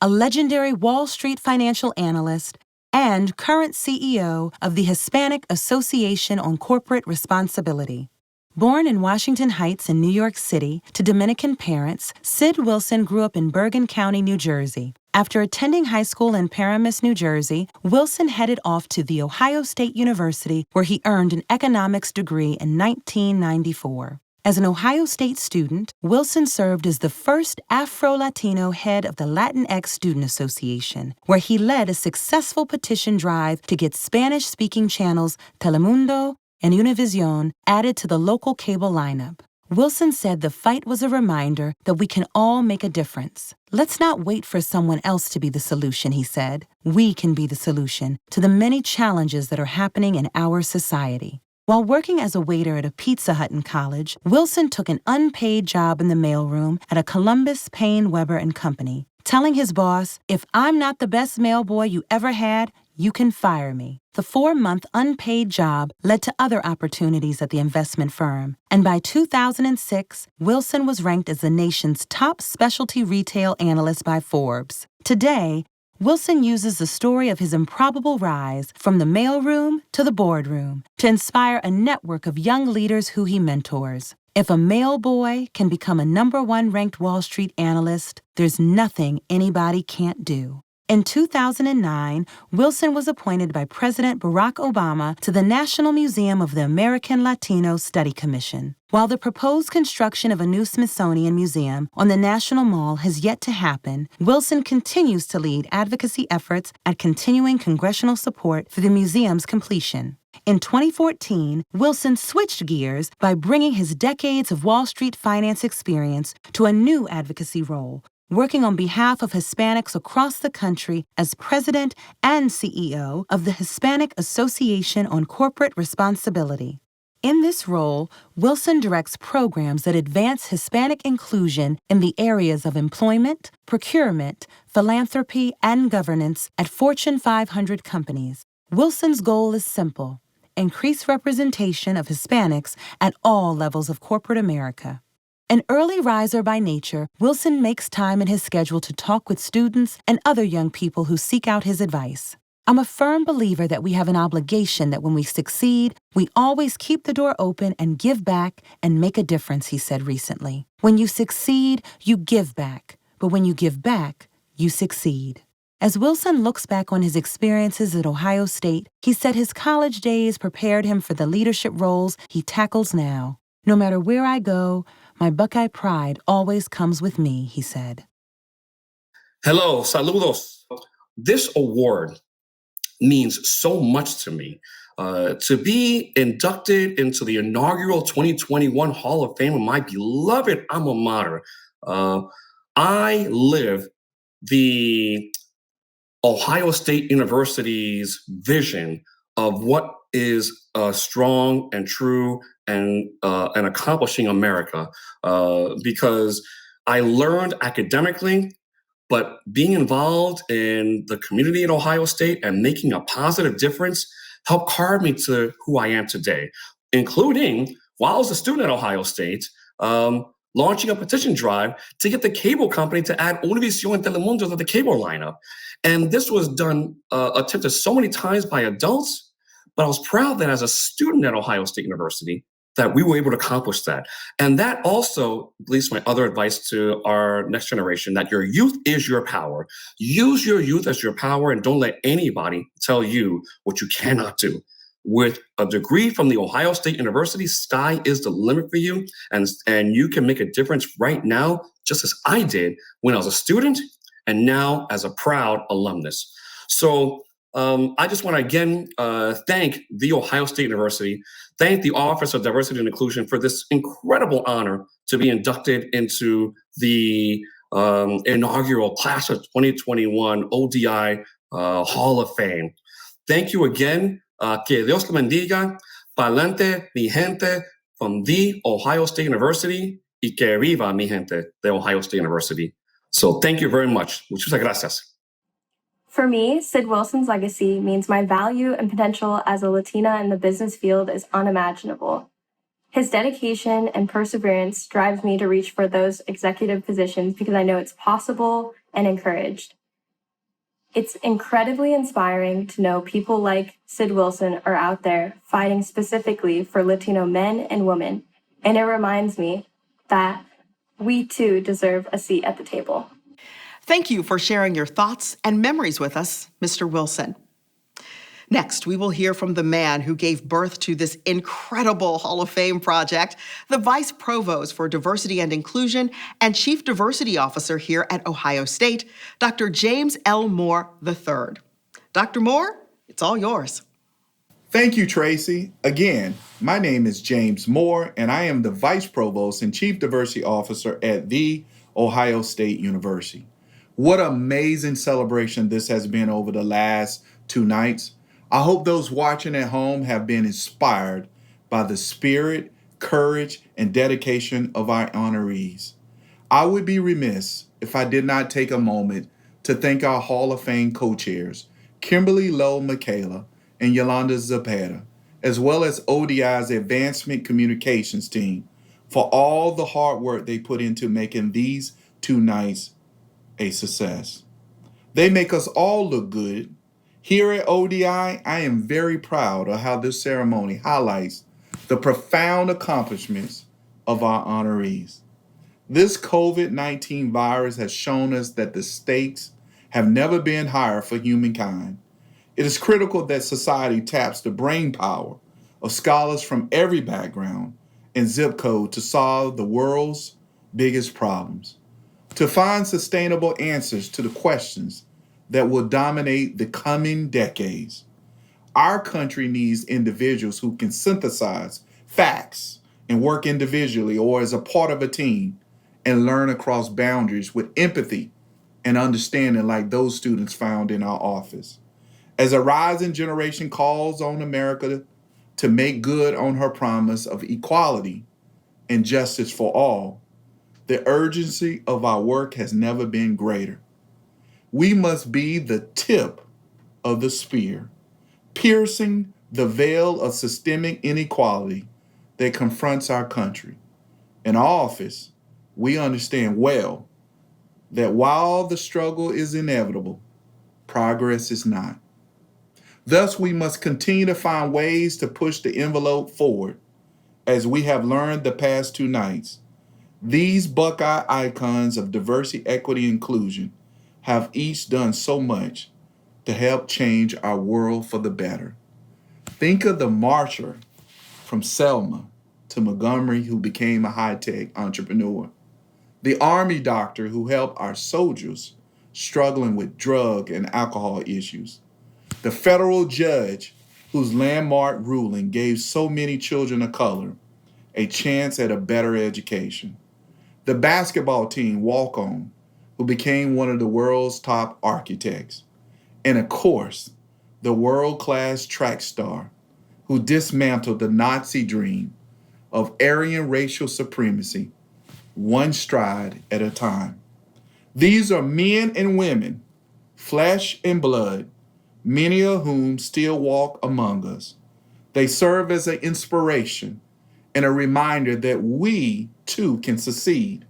a legendary Wall Street financial analyst and current CEO of the Hispanic Association on Corporate Responsibility. Born in Washington Heights in New York City to Dominican parents, Cid Wilson grew up in Bergen County, New Jersey. After attending high school in Paramus, New Jersey, Wilson headed off to The Ohio State University, where he earned an economics degree in 1994. As an Ohio State student, Wilson served as the first Afro-Latino head of the Latinx Student Association, where he led a successful petition drive to get Spanish-speaking channels Telemundo and Univision added to the local cable lineup. Wilson said the fight was a reminder that we can all make a difference. Let's not wait for someone else to be the solution, he said. We can be the solution to the many challenges that are happening in our society. While working as a waiter at a Pizza Hut in college, Wilson took an unpaid job in the mailroom at a Columbus, Payne, Weber and Company, telling his boss, "If I'm not the best mailboy you ever had, you can fire me." The 4-month unpaid job led to other opportunities at the investment firm, and by 2006, Wilson was ranked as the nation's top specialty retail analyst by Forbes. Today, Wilson uses the story of his improbable rise from the mailroom to the boardroom to inspire a network of young leaders who he mentors. If a male boy can become a #1 ranked Wall Street analyst, there's nothing anybody can't do. In 2009, Wilson was appointed by President Barack Obama to the National Museum of the American Latino Study Commission. While the proposed construction of a new Smithsonian Museum on the National Mall has yet to happen, Wilson continues to lead advocacy efforts at continuing congressional support for the museum's completion. In 2014, Wilson switched gears by bringing his decades of Wall Street finance experience to a new advocacy role, working on behalf of Hispanics across the country as president and CEO of the Hispanic Association on Corporate Responsibility. In this role, Wilson directs programs that advance Hispanic inclusion in the areas of employment, procurement, philanthropy, and governance at Fortune 500 companies. Wilson's goal is simple: increase representation of Hispanics at all levels of corporate America. An early riser by nature, Wilson makes time in his schedule to talk with students and other young people who seek out his advice. I'm a firm believer that we have an obligation that when we succeed, we always keep the door open and give back and make a difference, he said recently. When you succeed, you give back. But when you give back, you succeed. As Wilson looks back on his experiences at Ohio State, he said his college days prepared him for the leadership roles he tackles now. No matter where I go, my Buckeye pride always comes with me, he said. Hello, saludos. This award means so much to me. To be inducted into the inaugural 2021 Hall of Fame of my beloved alma mater. I live the Ohio State University's vision of what is strong and true and accomplishing America, because I learned academically, but being involved in the community at Ohio State and making a positive difference helped carve me to who I am today, including while I was a student at Ohio State, launching a petition drive to get the cable company to add Univision and Telemundo to the cable lineup. And this was done, attempted so many times by adults, but I was proud that as a student at Ohio State University, that we were able to accomplish that. And that also leads to my other advice to our next generation, that your youth is your power. Use your youth as your power and don't let anybody tell you what you cannot do. With a degree from the Ohio State University, sky is the limit for you. And you can make a difference right now, just as I did when I was a student and now as a proud alumnus. So I just want to again thank the Ohio State University, thank the Office of Diversity and Inclusion for this incredible honor to be inducted into the inaugural class of 2021 ODI Hall of Fame. Thank you again. Que Dios te bendiga. Pa'lante, mi gente, from the Ohio State University, y que viva, mi gente, de Ohio State University. So thank you very much. Muchas gracias. For me, Cid Wilson's legacy means my value and potential as a Latina in the business field is unimaginable. His dedication and perseverance drives me to reach for those executive positions because I know it's possible and encouraged. It's incredibly inspiring to know people like Cid Wilson are out there fighting specifically for Latino men and women, and it reminds me that we too deserve a seat at the table. Thank you for sharing your thoughts and memories with us, Mr. Wilson. Next, we will hear from the man who gave birth to this incredible Hall of Fame project, the Vice Provost for Diversity and Inclusion and Chief Diversity Officer here at Ohio State, Dr. James L. Moore III. Dr. Moore, it's all yours. Thank you, Tracy. Again, my name is James Moore, and I am the Vice Provost and Chief Diversity Officer at the Ohio State University. What an amazing celebration this has been over the last 2 nights. I hope those watching at home have been inspired by the spirit, courage, and dedication of our honorees. I would be remiss if I did not take a moment to thank our Hall of Fame co-chairs, Kimberly Lowe Michaela and Yolanda Zapata, as well as ODI's Advancement Communications team, for all the hard work they put into making these 2 nights a success. They make us all look good. Here at ODI, I am very proud of how this ceremony highlights the profound accomplishments of our honorees. This COVID-19 virus has shown us that the stakes have never been higher for humankind. It is critical that society taps the brain power of scholars from every background and zip code to solve the world's biggest problems, to find sustainable answers to the questions that will dominate the coming decades. Our country needs individuals who can synthesize facts and work individually or as a part of a team and learn across boundaries with empathy and understanding like those students found in our office. As a rising generation calls on America to make good on her promise of equality and justice for all, the urgency of our work has never been greater. We must be the tip of the spear, piercing the veil of systemic inequality that confronts our country. In our office, we understand well that while the struggle is inevitable, progress is not. Thus, we must continue to find ways to push the envelope forward. As we have learned the past 2 nights, these Buckeye icons of diversity, equity, inclusion have each done so much to help change our world for the better. Think of the marcher from Selma to Montgomery who became a high-tech entrepreneur, the Army doctor who helped our soldiers struggling with drug and alcohol issues, the federal judge whose landmark ruling gave so many children of color a chance at a better education, the basketball team walk-on who became one of the world's top architects, and of course, the world-class track star who dismantled the Nazi dream of Aryan racial supremacy, one stride at a time. These are men and women, flesh and blood, many of whom still walk among us. They serve as an inspiration and a reminder that we too can succeed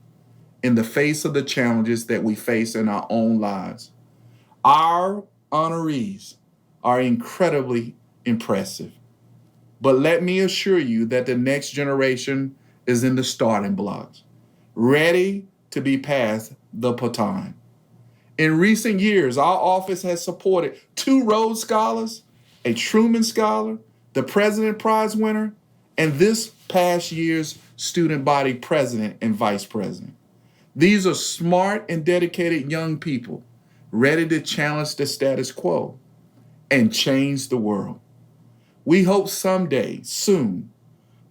in the face of the challenges that we face in our own lives. Our honorees are incredibly impressive, but let me assure you that the next generation is in the starting blocks, ready to be passed the baton. In recent years, our office has supported 2 Rhodes Scholars, a Truman Scholar, the President Prize winner, and this past year's student body president and vice president. These are smart and dedicated young people ready to challenge the status quo and change the world. We hope someday, soon,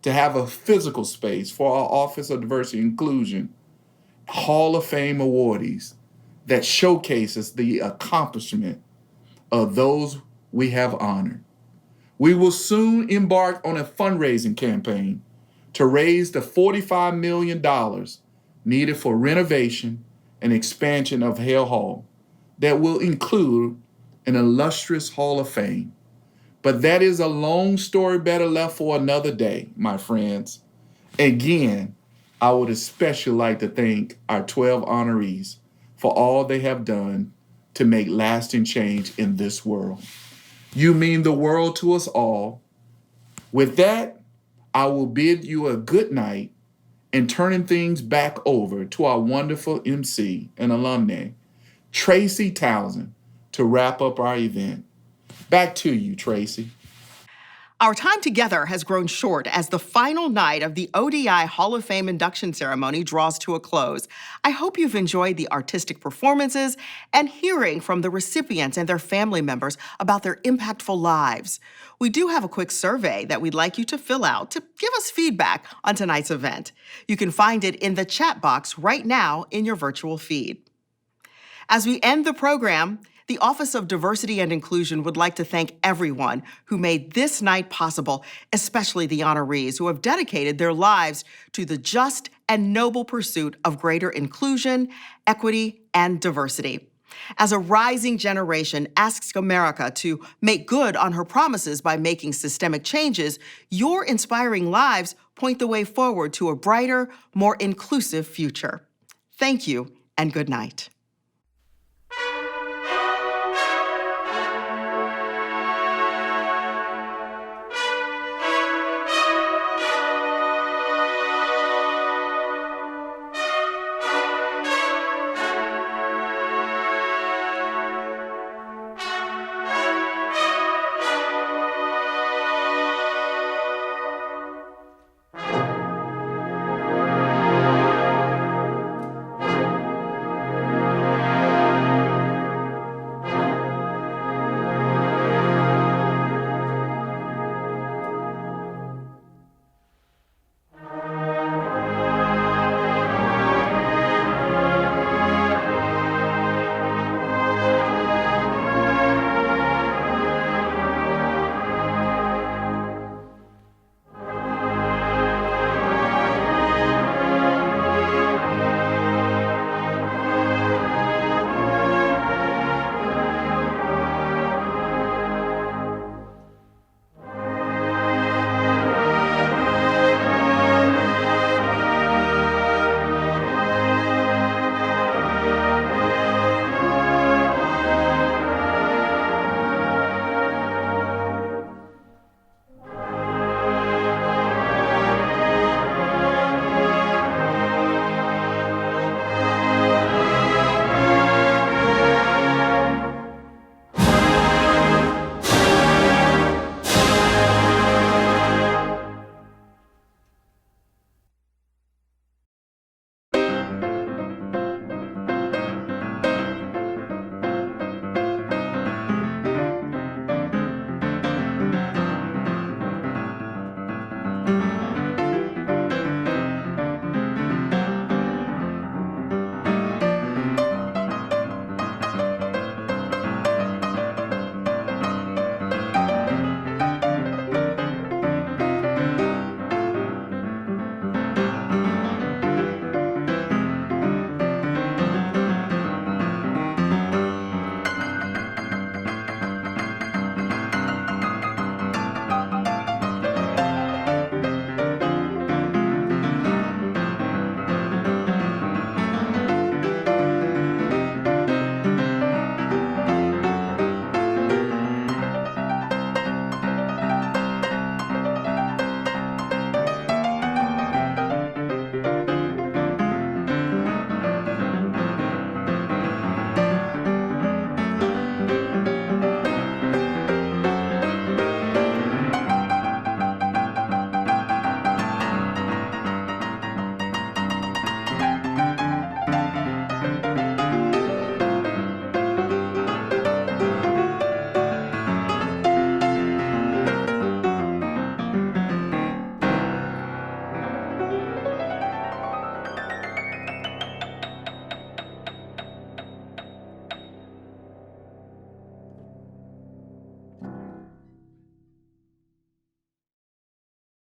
to have a physical space for our Office of Diversity and Inclusion Hall of Fame awardees that showcases the accomplishment of those we have honored. We will soon embark on a fundraising campaign to raise the $45 million needed for renovation and expansion of Hale Hall that will include an illustrious Hall of Fame. But that is a long story better left for another day, my friends. Again, I would especially like to thank our 12 honorees for all they have done to make lasting change in this world. You mean the world to us all. With that, I will bid you a good night and turning things back over to our wonderful MC and alumna, Tracy Townsend, to wrap up our event. Back to you, Tracy. Our time together has grown short as the final night of the ODI Hall of Fame induction ceremony draws to a close. I hope you've enjoyed the artistic performances and hearing from the recipients and their family members about their impactful lives. We do have a quick survey that we'd like you to fill out to give us feedback on tonight's event. You can find it in the chat box right now in your virtual feed. As we end the program, the Office of Diversity and Inclusion would like to thank everyone who made this night possible, especially the honorees who have dedicated their lives to the just and noble pursuit of greater inclusion, equity, and diversity. As a rising generation asks America to make good on her promises by making systemic changes, your inspiring lives point the way forward to a brighter, more inclusive future. Thank you, and good night.